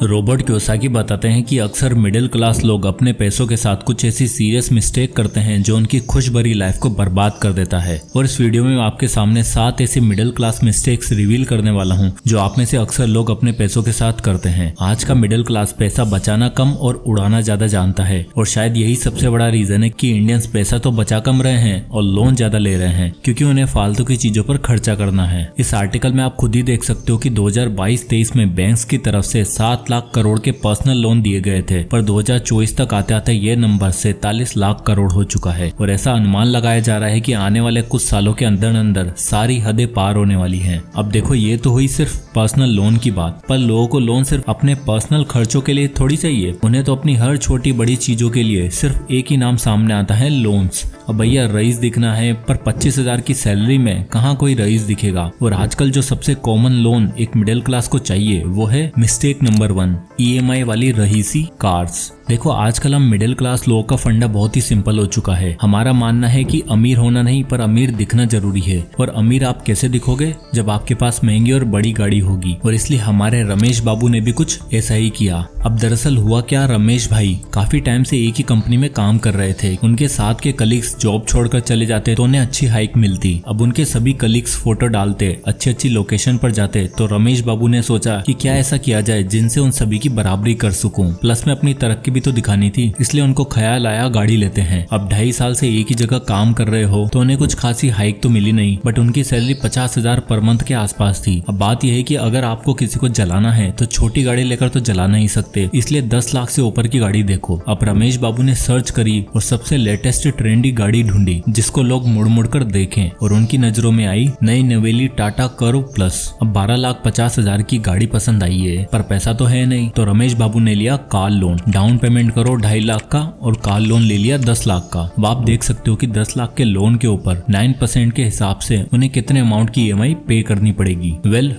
Robert Kiyosaki बताते हैं कि अक्सर मिडिल क्लास लोग अपने पैसों के साथ कुछ ऐसी सीरियस मिस्टेक करते हैं जो उनकी खुश भरी लाइफ को बर्बाद कर देता है। और इस वीडियो में मैं आपके सामने 7 ऐसी मिडिल क्लास मिस्टेक्स रिवील करने वाला हूं जो आप में से अक्सर लोग अपने पैसों के साथ करते हैं। आज का मिडिल क्लास पैसा बचाना कम और उड़ाना ज्यादा जानता है और शायद यही सबसे बड़ा रीजन है कि इंडियंस पैसा तो बचा कम रहे हैं और लोन ज्यादा ले रहे हैं क्योंकि उन्हें फालतू की चीजों पर खर्चा करना है। इस आर्टिकल में आप खुद ही देख सकते हो कि 2022-23 में बैंक्स की तरफ से 7 लाख करोड़ के पर्सनल लोन दिए गए थे, पर 2024 तक आते आते ये नंबर 47 लाख करोड़ हो चुका है और ऐसा अनुमान लगाया जा रहा है कि आने वाले कुछ सालों के अंदर अंदर सारी हदें पार होने वाली हैं। अब देखो, ये तो हुई सिर्फ पर्सनल लोन की बात, पर लोगों को लोन सिर्फ अपने पर्सनल खर्चों के लिए थोड़ी चाहिए। उन्हें तो अपनी हर छोटी बड़ी चीजों के लिए सिर्फ एक ही नाम सामने आता है, लोन्स। अब भैया रईस दिखना है, पर 25,000 की सैलरी में कहाँ कोई रईस दिखेगा। और आजकल जो सबसे कॉमन लोन एक मिडिल क्लास को चाहिए वो है मिस्टेक नंबर 1, EMI वाली रईसी कार्स। देखो, आजकल हम मिडिल क्लास लोगों का फंडा बहुत ही सिंपल हो चुका है। हमारा मानना है कि अमीर होना नहीं पर अमीर दिखना जरूरी है। और अमीर आप कैसे दिखोगे? जब आपके पास महंगी और बड़ी गाड़ी होगी। और इसलिए हमारे रमेश बाबू ने भी कुछ ऐसा ही किया। अब दरअसल हुआ क्या, रमेश भाई काफी टाइम से एक ही कंपनी में काम कर रहे थे। उनके साथ के कलीग्स जॉब छोड़कर चले जाते तो उन्हें अच्छी हाइक मिलती। अब उनके सभी कलीग्स फोटो डालते, अच्छी अच्छी लोकेशन पर जाते, तो रमेश बाबू ने सोचा कि क्या ऐसा किया जाए जिनसे उन सभी की बराबरी कर सकूं, प्लस में अपनी तरक्की तो दिखानी थी। इसलिए उनको ख्याल आया गाड़ी लेते हैं। अब 2.5 साल से एक ही जगह काम कर रहे हो तो उन्हें कुछ खासी हाइक तो मिली नहीं, बट उनकी सैलरी 50,000 पर मंथ के आसपास थी। अब बात यह है कि अगर आपको किसी को जलाना है तो छोटी गाड़ी लेकर तो जला नहीं सकते, इसलिए 10 लाख से ऊपर की गाड़ी देखो। अब रमेश बाबू ने सर्च करी और सबसे लेटेस्ट ट्रेंडी गाड़ी ढूंढी जिसको लोग मुड़ मुड़ कर देखें, और उनकी नजरों में आई नई नवेली टाटा कर्व प्लस। अब 12,50,000 की गाड़ी पसंद आई है, पर पैसा तो है नहीं, तो रमेश बाबू ने लिया कार लोन। डाउन पेमेंट करो 2.5 लाख का और कार लोन ले लिया 10 लाख का। अब आप देख सकते हो कि 10 लाख के लोन के ऊपर 9% के हिसाब से उन्हें कितने अमाउंट की EMI पे करनी पड़ेगी।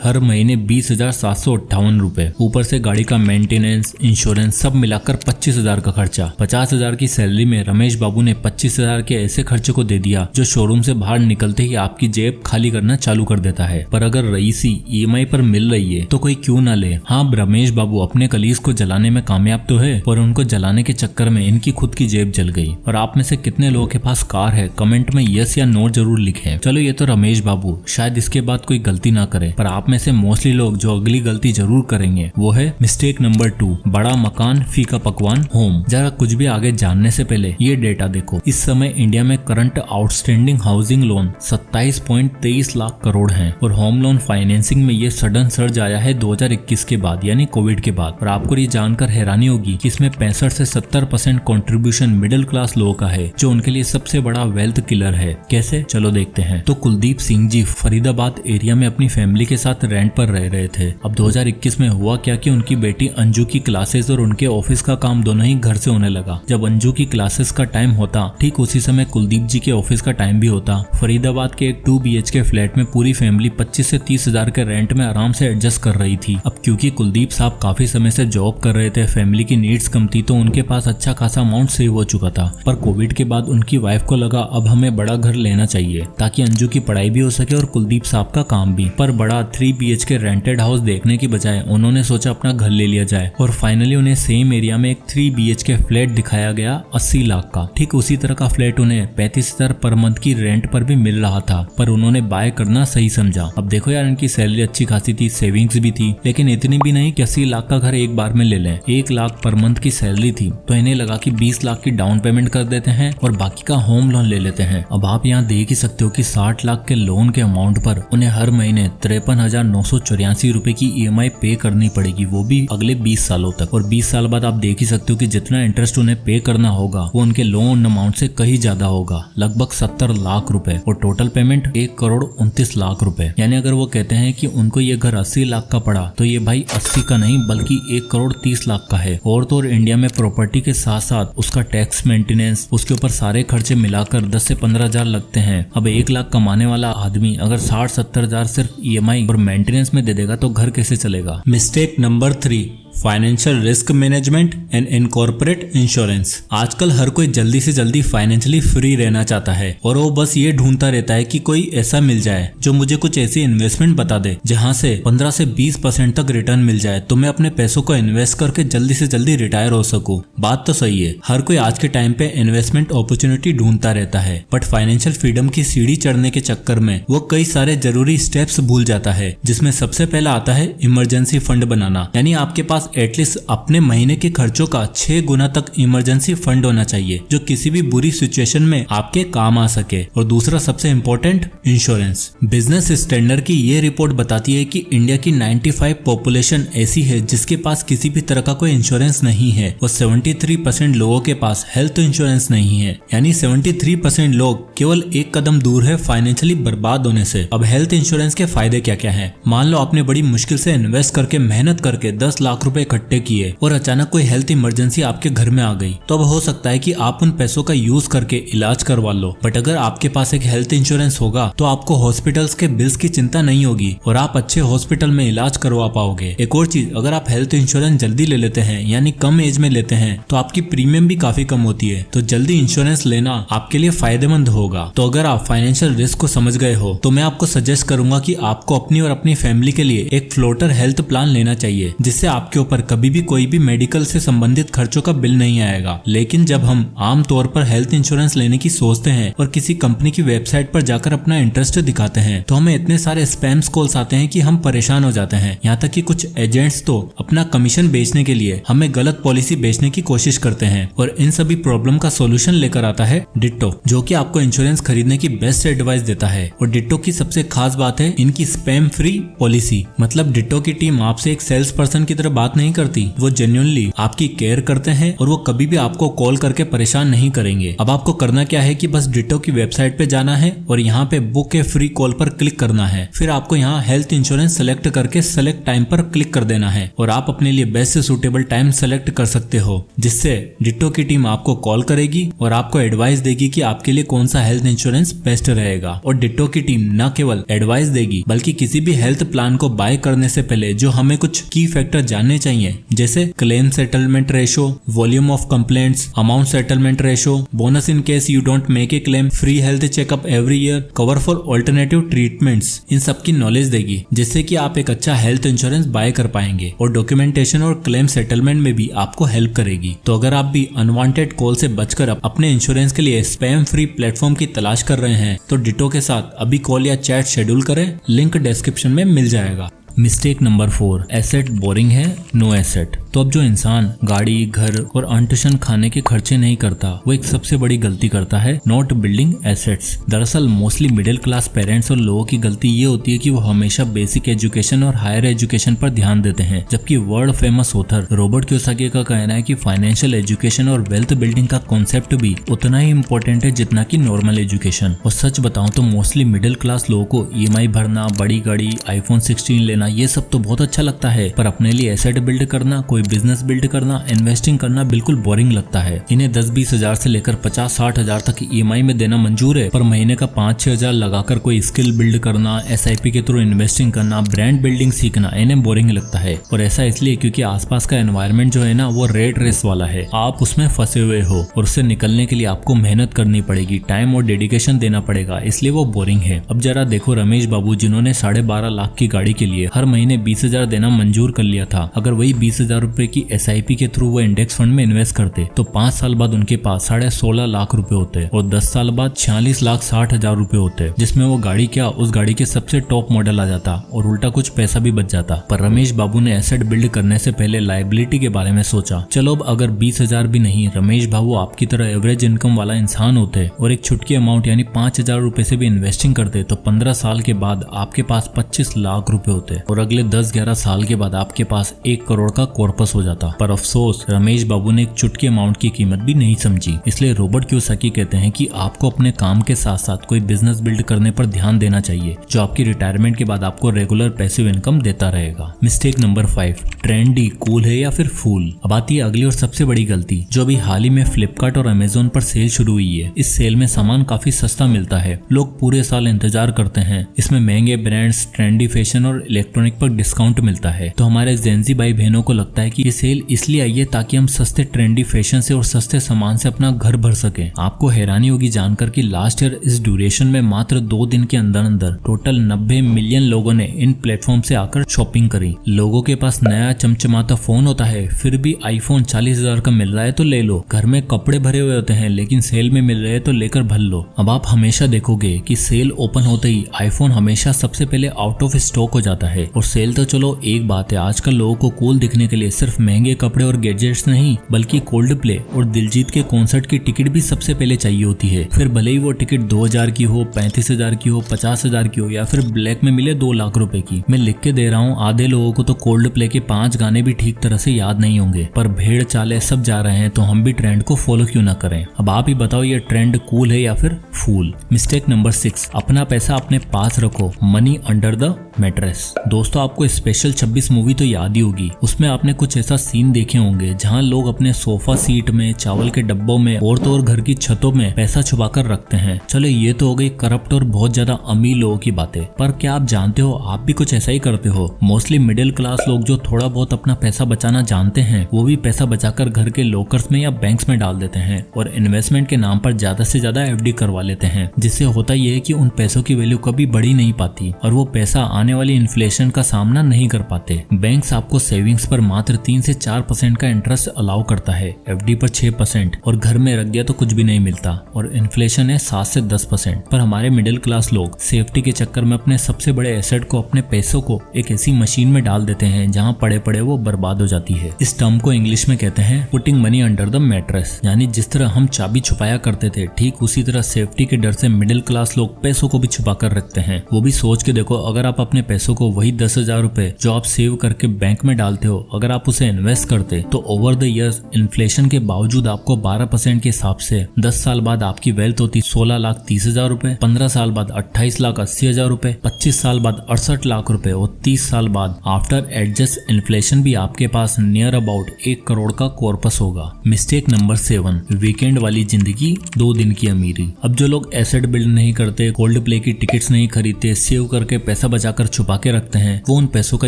हर महीने 20,758 रुपए, ऊपर से गाड़ी का मेंटेनेंस, इंश्योरेंस सब मिलाकर 25,000 का खर्चा। 50,000 की सैलरी में रमेश बाबू ने 25,000 के ऐसे खर्चे को दे दिया जो शोरूम से बाहर निकलते ही आपकी जेब खाली करना चालू कर देता है। पर अगर रईसी EMI पर मिल रही है तो कोई क्यों ना ले। हाँ, रमेश बाबू अपने कलीग्स को जलाने में कामयाब तो है, पर उनको जलाने के चक्कर में इनकी खुद की जेब जल गई। और आप में से कितने लोगों के पास कार है, कमेंट में यस या नो जरूर लिखें। चलो, ये तो रमेश बाबू, शायद इसके बाद कोई गलती ना करे, पर आप में से मोस्टली लोग जो अगली गलती जरूर करेंगे वो है मिस्टेक नंबर 2, बड़ा मकान फीका पकवान होम। जरा कुछ भी आगे जानने से पहले ये डेटा देखो। इस समय इंडिया में current outstanding housing loan 27.23 lakh crore है और होम लोन फाइनेंसिंग में ये सडन सर्ज आया है 2021 के बाद, यानी कोविड के बाद। और आपको ये जानकर हैरानी होगी कि इसमें 65 से 70% कंट्रीब्यूशन मिडिल क्लास लोगों का है, जो उनके लिए सबसे बड़ा वेल्थ किलर है। कैसे? चलो देखते हैं। तो कुलदीप सिंह जी फरीदाबाद एरिया में अपनी फैमिली के साथ रेंट पर रह रहे थे। अब 2021 में हुआ क्या कि उनकी बेटी अंजू की क्लासेस और उनके ऑफिस का काम दोनों ही घर से होने लगा। जब अंजू की क्लासेस का टाइम होता, ठीक उसी समय कुलदीप जी के ऑफिस का टाइम भी होता। फरीदाबाद के एक 2 BHK फ्लैट में पूरी फैमिली 25 से 30,000 के रेंट में आराम से एडजस्ट कर रही थी। अब क्योंकि कुलदीप साहब काफी समय से जॉब कर रहे थे, फैमिली की नीड्स कम थी, तो उनके पास अच्छा खासा अमाउंट सेव हो चुका था। पर कोविड के बाद उनकी वाइफ को लगा अब हमें बड़ा घर लेना चाहिए ताकि अंजू की पढ़ाई भी हो सके और कुलदीप साहब का काम भी। पर बड़ा 3 BHK रेंटेड हाउस देखने की बजाय उन्होंने सोचा अपना घर ले लिया जाए, और फाइनली उन्हें सेम एरिया में एक 3 BHK फ्लैट दिखाया गया 80 लाख का। ठीक उसी तरह का फ्लैट उन्हें 35,000 पर मंथ की रेंट पर भी मिल रहा था, पर उन्होंने बाय करना सही समझा। अब देखो यार, इनकी सैलरी अच्छी खासी थी, सेविंग्स भी थी, लेकिन इतनी भी नहीं कि 80 लाख का घर एक बार में ले लें। 1 लाख पर मंथ की सैलरी थी, तो इन्हें लगा कि 20 लाख की डाउन पेमेंट कर देते हैं और बाकी का होम लोन ले लेते हैं। अब आप यहाँ देख ही सकते हो कि 60 लाख के लोन के अमाउंट पर उन्हें हर महीने 53,984 रुपए की EMI पे करनी पड़ेगी, वो भी अगले 20 सालों तक। और 20 साल बाद आप देख ही सकते हो कि जितना इंटरेस्ट उन्हें पे करना होगा वो उनके लोन अमाउंट से कहीं ज्यादा होगा, लगभग 70 लाख रुपए, और टोटल पेमेंट 1,29 लाख रुपए। यानी अगर वो कहते हैं कि उनको ये घर 80 लाख का पड़ा, तो ये भाई 80 का नहीं बल्कि 1,30 लाख का है। और तो और इंडिया में प्रॉपर्टी के साथ साथ उसका टैक्स, मेंटेनेंस, उसके ऊपर सारे खर्चे मिलाकर 10 से 15,000 लगते हैं। अब 1 लाख कमाने वाला आदमी अगर 60-70,000 सिर्फ EMI और मेंटेनेंस में दे देगा तो घर कैसे चलेगा। Mistake number 3, financial risk management and incorporate insurance. आजकल हर कोई जल्दी से जल्दी फाइनेंशियली फ्री रहना चाहता है और वो बस ये ढूंढता रहता है कि कोई ऐसा मिल जाए जो मुझे कुछ ऐसी इन्वेस्टमेंट बता दे जहां से 15 से 20% तक रिटर्न मिल जाए, तो मैं अपने पैसों को इन्वेस्ट करके जल्दी से जल्दी रिटायर हो सकूं। बात तो सही है, हर कोई आज के टाइम पे इन्वेस्टमेंट अपॉर्चुनिटी ढूंढता रहता है, बट फाइनेंशियल फ्रीडम की सीढ़ी चढ़ने के चक्कर में वो कई सारे जरूरी स्टेप्स भूल जाता है, जिसमें सबसे पहला आता है इमरजेंसी फंड बनाना। यानी आपके पास एटलीस्ट अपने महीने के खर्चों का 6 गुना तक इमरजेंसी फंड होना चाहिए जो किसी भी बुरी सिचुएशन में आपके काम आ सके। और दूसरा सबसे इम्पोर्टेंट, इंश्योरेंस। बिजनेस स्टैंडर्ड की ये रिपोर्ट बताती है कि इंडिया की 95% पॉपुलेशन ऐसी है जिसके पास किसी भी तरह का कोई इंश्योरेंस नहीं है और 73% लोगों के पास हेल्थ इंश्योरेंस नहीं है। यानी 73% लोग केवल एक कदम दूर है फाइनेंशियली बर्बाद होने से। अब हेल्थ इंश्योरेंस के फायदे क्या क्या है? मान लो आपने बड़ी मुश्किल से इन्वेस्ट करके मेहनत करके 10 लाख रुपए इकट्ठे किए और अचानक कोई हेल्थ इमरजेंसी आपके घर में आ गई, तो अब हो सकता है कि आप उन पैसों का यूज करके इलाज करवा लो। बट अगर आपके पास एक हेल्थ इंश्योरेंस होगा तो आपको हॉस्पिटल्स के बिल्स की चिंता नहीं होगी और आप अच्छे हॉस्पिटल में इलाज करवा पाओगे। एक और चीज, अगर आप हेल्थ इंश्योरेंस जल्दी ले लेते हैं यानी कम एज में लेते हैं तो आपकी प्रीमियम भी काफी कम होती है, तो जल्दी इंश्योरेंस लेना आपके लिए फायदेमंद होगा। तो अगर आप फाइनेंशियल रिस्क को समझ गए हो तो मैं आपको सजेस्ट करूंगा कि आपको अपनी और अपनी फैमिली के लिए एक फ्लोटर हेल्थ प्लान लेना चाहिए, जिससे आपके ऊपर कभी भी कोई भी मेडिकल से संबंधित खर्चों का बिल नहीं आएगा। लेकिन जब हम आम तौर पर हेल्थ इंश्योरेंस लेने की सोचते हैं और किसी कंपनी की वेबसाइट पर जाकर अपना इंटरेस्ट दिखाते हैं तो हमें इतने सारे स्पैम्स कॉल्स आते हैं कि हम परेशान हो जाते हैं। यहाँ तक कि कुछ एजेंट्स तो अपना कमीशन बेचने के लिए हमें गलत पॉलिसी बेचने की कोशिश करते हैं और इन सभी प्रॉब्लम का सोल्यूशन लेकर आता है डिट्टो, जो कि आपको इंश्योरेंस खरीदने की बेस्ट एडवाइस देता है। और डिट्टो की सबसे खास बात है इनकी स्पैम फ्री पॉलिसी। मतलब डिट्टो की टीम आपसे एक सेल्स पर्सन की तरह बात नहीं करती, वो जेन्युइनली आपकी केयर करते हैं और वो कभी भी आपको कॉल करके परेशान नहीं करेंगे। अब आपको करना क्या है कि बस डिट्टो की वेबसाइट पे जाना है और यहाँ पे बुक ए फ्री कॉल पर क्लिक करना है। फिर आपको यहाँ हेल्थ इंश्योरेंस सेलेक्ट करके सेलेक्ट टाइम पर क्लिक कर देना है और आप अपने लिए बेस्ट सूटेबल टाइम सेलेक्ट कर सकते हो, जिससे डिट्टो की टीम आपको कॉल करेगी और आपको एडवाइस देगी कि आपके लिए कौन सा हेल्थ इंश्योरेंस बेस्ट रहेगा। और डिट्टो की टीम न केवल एडवाइस देगी बल्कि किसी भी हेल्थ प्लान को बाय करने से पहले जो हमें कुछ की फैक्टर जानने चाहिए, जैसे claim settlement ratio, volume of complaints, amount settlement ratio, bonus in case you don't make a claim, free health checkup every year, cover for alternative treatments, इन सब की नॉलेज देगी, जिससे कि आप एक अच्छा हेल्थ इंश्योरेंस बाय कर पाएंगे। और डॉक्यूमेंटेशन और क्लेम सेटलमेंट में भी आपको हेल्प करेगी। तो अगर आप भी अनवांटेड कॉल से बचकर अपने इंश्योरेंस के लिए स्पैम फ्री प्लेटफॉर्म की तलाश कर रहे हैं तो डिट्टो के साथ अभी कॉल या चैट शेड्यूल करें, लिंक डिस्क्रिप्शन में मिल जाएगा। मिस्टेक नंबर 4, एसेट बोरिंग है, नो एसेट। तो अब जो इंसान गाड़ी, घर और अनट्यूशन खाने के खर्चे नहीं करता वो एक सबसे बड़ी गलती करता है, नॉट बिल्डिंग एसेट्स। दरअसल मोस्टली मिडिल क्लास पेरेंट्स और लोगों की गलती ये होती है कि वो हमेशा बेसिक एजुकेशन और हायर एजुकेशन पर ध्यान देते हैं, जबकि world famous author Robert Kiyosaki का कहना है कि फाइनेंशियल एजुकेशन और वेल्थ बिल्डिंग का कॉन्सेप्ट भी उतना ही इम्पोर्टेंट है जितना कि नॉर्मल एजुकेशन। और सच बताऊं तो मोस्टली मिडिल क्लास लोगों को EMI भरना, बड़ी गाड़ी, iPhone 16 लेना, ये सब तो बहुत अच्छा लगता है, पर अपने लिए एसेट बिल्ड करना, कोई बिजनेस बिल्ड करना, इन्वेस्टिंग करना बिल्कुल बोरिंग लगता है। इन्हें 10-20 हजार से लेकर 50-60 हजार तक EMI में देना मंजूर है, पर महीने का 5-6 हजार लगाकर कोई स्किल बिल्ड करना, SIP के थ्रू इन्वेस्टिंग करना, ब्रांड बिल्डिंग सीखना इन्हें बोरिंग लगता है। और ऐसा इसलिए क्योंकि आसपास का एनवायरनमेंट जो है ना वो रेट रेस वाला है, आप उसमें फंसे हुए हो और उससे निकलने के लिए आपको मेहनत करनी पड़ेगी, टाइम और डेडिकेशन देना पड़ेगा, इसलिए वो बोरिंग है। अब जरा देखो रमेश बाबू, जिन्होंने 12.5 लाख की गाड़ी के लिए हर महीने 20,000 देना मंजूर कर लिया था, अगर वही 20,000 रुपए की SIP के थ्रू वो इंडेक्स फंड में इन्वेस्ट करते तो 5 साल बाद उनके पास 16.5 लाख रुपए होते और 10 साल बाद 46,60,000 रुपए होते, जिसमें वो गाड़ी क्या उस गाड़ी के सबसे टॉप मॉडल आ जाता और उल्टा कुछ पैसा भी बच जाता। पर रमेश बाबू ने एसेट बिल्ड करने से पहले लायबिलिटी के बारे में सोचा। चलो अब अगर 20,000 भी नहीं, रमेश बाबू आपकी तरह एवरेज इनकम वाला इंसान होते और एक छुटकी अमाउंट यानी 5,000 रुपए से भी इन्वेस्टिंग करते तो 15 साल के बाद आपके पास 25 लाख रुपए होते और अगले 10-11 साल के बाद आपके पास 1 करोड़ का कॉर्पस हो जाता। पर अफसोस रमेश बाबू ने एक चुटकी अमाउंट की कीमत भी नहीं समझी। इसलिए रॉबर्ट कियोसाकी कहते हैं कि आपको अपने काम के साथ साथ कोई बिजनेस बिल्ड करने पर ध्यान देना चाहिए जो आपकी रिटायरमेंट के बाद आपको रेगुलर पैसिव इनकम देता रहेगा। मिस्टेक नंबर 5, ट्रेंडी, कूल है या फिर फूल। अब आती है अगली और सबसे बड़ी गलती जो अभी हाल ही में फ्लिपकार्ट और अमेजोन पर सेल शुरू हुई है। इस सेल में सामान काफी सस्ता मिलता है, लोग पूरे साल इंतजार करते हैं। इसमें महंगे ब्रांड्स, ट्रेंडी फैशन और इलेक्ट्रॉनिक पर डिस्काउंट मिलता है। तो हमारे जेंजी भाई बहनों को लगता है कि ये सेल इसलिए आई है ताकि हम सस्ते ट्रेंडी फैशन से और सस्ते सामान से अपना घर भर सके। आपको हैरानी होगी जानकर कि लास्ट ईयर इस ड्यूरेशन में मात्र 2 दिन के अंदर अंदर टोटल 90 मिलियन लोगों ने इन प्लेटफॉर्म से आकर शॉपिंग करी। लोगों के पास नया चमचमाता फोन होता है, फिर भी आईफोन 40,000 का मिल रहा है तो ले लो। घर में कपड़े भरे हुए होते हैं लेकिन सेल में मिल रहे हैं तो लेकर भर लो। अब आप हमेशा देखोगे कि सेल ओपन होते ही आईफोन हमेशा सबसे पहले आउट ऑफ स्टॉक हो जाता है। और सेल तो चलो एक बात है, आजकल लोगों को कूल दिखने के लिए सिर्फ महंगे कपड़े और गैजेट्स नहीं बल्कि कोल्ड प्ले और दिलजीत के कॉन्सर्ट की टिकट भी सबसे पहले चाहिए होती है। फिर भले ही वो टिकट 2,000 की हो, 35,000 की हो, 50,000 की हो या फिर ब्लैक में मिले 2 लाख रुपए की। मैं लिख के दे रहा हूँ, आधे लोगों को तो कोल्ड प्ले के 5 गाने भी ठीक तरह से याद नहीं होंगे, पर भेड़ चाले सब जा रहे हैं तो हम भी ट्रेंड को फॉलो क्यों ना करें। अब आप ही बताओ ये ट्रेंड कूल है या फिर फूल। मिस्टेक नंबर 6, अपना पैसा अपने पास रखो, मनी अंडर द मैट्रेस। दोस्तों आपको स्पेशल 26 मूवी तो याद ही होगी। उसमें आपने कुछ ऐसा सीन देखे होंगे जहां लोग अपने सोफा सीट में, चावल के डब्बों में और तो और घर की छतों में पैसा छुपा कर रखते हैं। चलो ये तो हो गई करप्ट और बहुत ज्यादा अमीर लोगों की बातें, पर क्या आप जानते हो आप भी कुछ ऐसा ही करते हो। मोस्टली मिडिल क्लास लोग जो थोड़ा बहुत अपना पैसा बचाना जानते हैं वो भी पैसा बचाकर घर के लॉकर्स में या बैंक्स में डाल देते हैं और इन्वेस्टमेंट के नाम पर ज्यादा से ज्यादा एफडी करवा लेते हैं, जिससे होता यह है कि उन पैसों की वैल्यू कभी बढ़ी नहीं पाती और वो पैसा आने वाली इन्फ्लेशन का सामना नहीं कर पाते। बैंक्स आपको सेविंग्स पर मात्र 3 से 4% का इंटरेस्ट अलाउ करता है, एफडी पर 6% और घर में रख दिया तो कुछ भी नहीं मिलता और इन्फ्लेशन है 7 से 10%। पर हमारे मिडिल क्लास लोग सेफ्टी के चक्कर में अपने सबसे बड़े एसेट को, अपने पैसों को एक ऐसी मशीन में डाल देते हैं जहां पड़े पड़े वो बर्बाद हो जाती है। इस टर्म को इंग्लिश में कहते हैं putting money under the mattress. यानी जिस तरह हम चाबी छुपाया करते थे ठीक उसी तरह सेफ्टी के डर से मिडिल क्लास लोग पैसों को भी छुपा कर रखते हैं। वो भी सोच के देखो, अगर आप अपने पैसों को वही 10,000 रुपए जो आप सेव करके बैंक में डालते हो अगर आप उसे इन्वेस्ट करते तो ओवर द इयर्स इन्फ्लेशन के बावजूद आपको 12% के हिसाब से 10 साल बाद आपकी वेल्थ होती 16,30,000 रुपए, 15 साल बाद 28,80,000 रुपए, 25 साल बाद 68 लाख रुपए और 30 साल बाद आफ्टर एडजस्ट इन्फ्लेशन भी आपके पास नियर अबाउट 1 करोड़ का कॉर्पस होगा। मिस्टेक नंबर 7, वीकेंड वाली जिंदगी 2 दिन की अमीरी। अब जो लोग एसेट बिल्ड नहीं करते, कोल्ड प्ले की टिकट्स नहीं खरीदते, सेव करके पैसा बचाकर छुपा के रखते हैं, वो उन पैसों का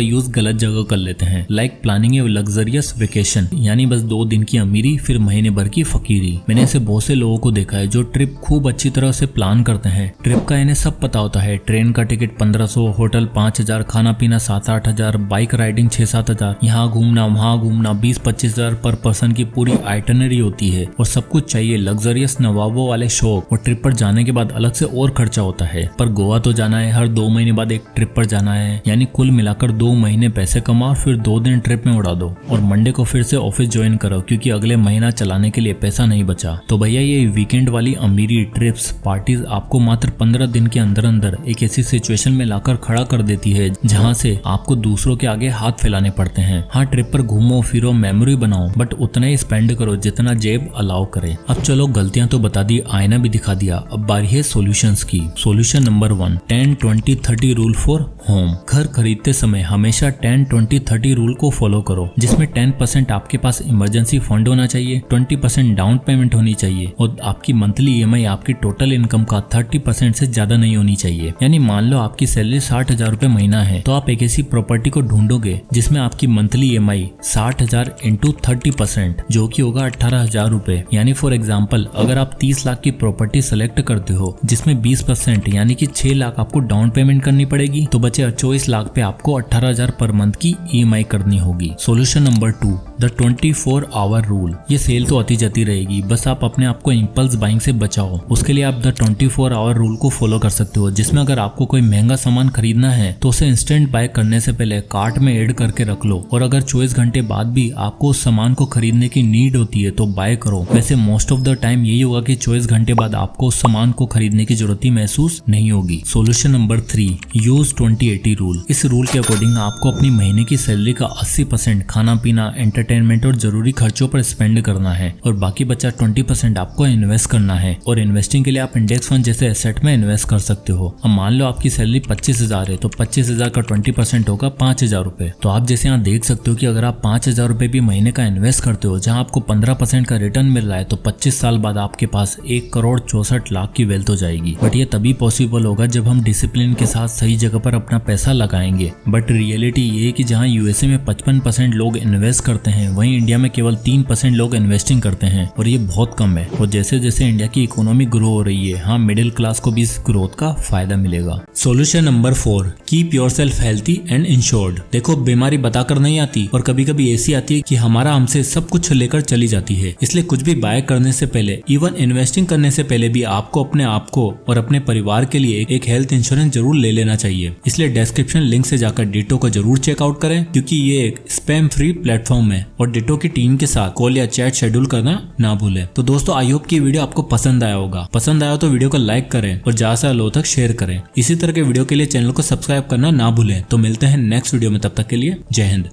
यूज गलत जगह कर लेते हैं। लाइक प्लानिंग ए लग्जरियस वेकेशन, यानी बस 2 दिन की अमीरी फिर महीने भर की फकीरी। मैंने ऐसे बहुत से लोगों को देखा है जो ट्रिप खूब अच्छी तरह से प्लान करते हैं। ट्रिप का इन्हें सब पता होता है, ट्रेन का टिकट 1500, होटल 5,000, खाना पीना 7-8 हजार, बाइक राइडिंग 6-7 हजार, यहाँ घूमना वहाँ घूमना 20-25 हजार पर पर्सन की पूरी आइटनरी होती है और सब कुछ चाहिए लग्जरियस नवाबों वाले शौक। और ट्रिप पर जाने के बाद अलग से और खर्चा होता है। पर गोवा तो जाना है, हर 2 महीने बाद एक ट्रिप पर जाना है, यानी कुल मिलाकर 2 महीने पैसे कमाओ फिर 2 दिन ट्रिप में उड़ा दो और मंडे को फिर से ऑफिस ज्वाइन करो क्योंकि अगले महीना चलाने के लिए पैसा नहीं बचा। तो भैया ये वीकेंड वाली अमीरी, ट्रिप्स, पार्टीज आपको मात्र 15 दिन के अंदर अंदर एक ऐसी सिचुएशन में लाकर खड़ा कर देती है जहाँ से आपको दूसरों के आगे हाथ फैलाने पड़ते हैं। हाँ, ट्रिप पर घूमो फिरो, मेमोरी बनाओ, बट उतना ही स्पेंड करो जितना जेब अलाउ करे। अब चलो गलतियां तो बता दी, आईना भी दिखा दिया, अब बारी है सॉल्यूशंस की। Solution number 1, 10-20-30 rule for home. घर खरीदते समय हमेशा 10-20-30 रूल को फॉलो करो, जिसमें 10% आपके पास इमरजेंसी फंड होना चाहिए, 20% डाउन पेमेंट होनी चाहिए और आपकी मंथली ईएमआई आपकी टोटल इनकम का 30% से ज्यादा नहीं होनी चाहिए। यानी मान लो आपकी सैलरी 60,000 रुपए महीना है तो आप एक ऐसी प्रॉपर्टी को ढूंढोगे जिसमें आपकी मंथली ईएमआई 60,000 इंटू 30% जो कि होगा 18,000 रुपए। यानी फॉर एग्जाम्पल अगर आप 30 लाख की प्रॉपर्टी सेलेक्ट करते हो जिसमें 20% यानी कि 6 लाख आपको डाउन पेमेंट करनी पड़ेगी तो बचे 24 लाख पे आपको 18,000 पर मंथ की ईएमआई करनी होगी। Solution number 2, the 24 hour rule. ये सेल तो आती जाती रहेगी, बस आप अपने आप को इम्पल्स बाइंग से बचाओ। उसके लिए आप द 24 आवर रूल को फॉलो कर सकते हो, जिसमें अगर आपको कोई महंगा सामान खरीदना है तो उसे इंस्टेंट बाय करने से पहले कार्ट में ऐड करके रख लो और अगर 24 घंटे बाद भी आपको उस सामान को खरीदने की नीड होती है तो बाय करो। वैसे मोस्ट ऑफ द टाइम यही होगा कि 24 घंटे बाद आपको उस सामान को खरीदने की जरूरत ही महसूस नहीं होगी। Solution number 3, use 20-80 rule. इस रूल के अकॉर्डिंग आपको अपनी महीने की सैलरी का 80% खाना पीना, एंटरटेनमेंट और जरूरी खर्चों पर स्पेंड करना है और बाकी बचा 20% आपको इन्वेस्ट करना है। और इन्वेस्टिंग के लिए आप इंडेक्स फंड जैसे एसेट में इन्वेस्ट कर सकते हो। अब मान लो आपकी सैलरी 25,000 है तो 25,000 का 20% होगा 5,000 रुपए। तो आप जैसे यहाँ देख सकते हो कि अगर आप 5,000 रुपए भी महीने का इन्वेस्ट करते हो जहाँ आपको 15% का रिटर्न मिल रहा है तो 25 साल बाद आपके पास 1,64,00,000 की वेल्थ हो जाएगी। बट ये तभी पॉसिबल होगा जब हम डिसिप्लिन के साथ सही जगह पर अपना पैसा लगाएंगे। बट रियलिटी ये है कि जहाँ यूएसए में 55% लोग इन्वेस्ट करते हैं, वहीं इंडिया में केवल 3% लोग इन्वेस्टिंग करते हैं और ये बहुत कम है। और जैसे जैसे इंडिया की इकोनॉमी ग्रो हो रही है, हाँ मिडिल क्लास को भी इस ग्रोथ का फायदा मिलेगा। Solution number 4, keep yourself healthy and insured. देखो बीमारी बताकर नहीं आती और कभी कभी ऐसी आती है कि हमारा हमसे सब कुछ लेकर चली जाती है। इसलिए कुछ भी बाय करने से पहले, इवन इन्वेस्टिंग करने से पहले भी आपको अपने आप को और अपने परिवार के लिए एक हेल्थ इंश्योरेंस जरूर ले लेना चाहिए। इसलिए डिस्क्रिप्शन लिंक से जाकर डिटो को जरूर चेकआउट करें, क्योंकि ये एक स्पैम फ्री प्लेटफॉर्म है। और डिटो की टीम के साथ कॉल या चैट शेड्यूल करना ना भूलें। तो दोस्तों आई होप की वीडियो आपको पसंद आया होगा। पसंद आया तो वीडियो को लाइक करें और ज्यादा से लोगों तक शेयर करें। इसी तरह के वीडियो के लिए चैनल को सब्सक्राइब करना ना भूलें। तो मिलते हैं नेक्स्ट वीडियो में, तब तक के लिए जय हिंद।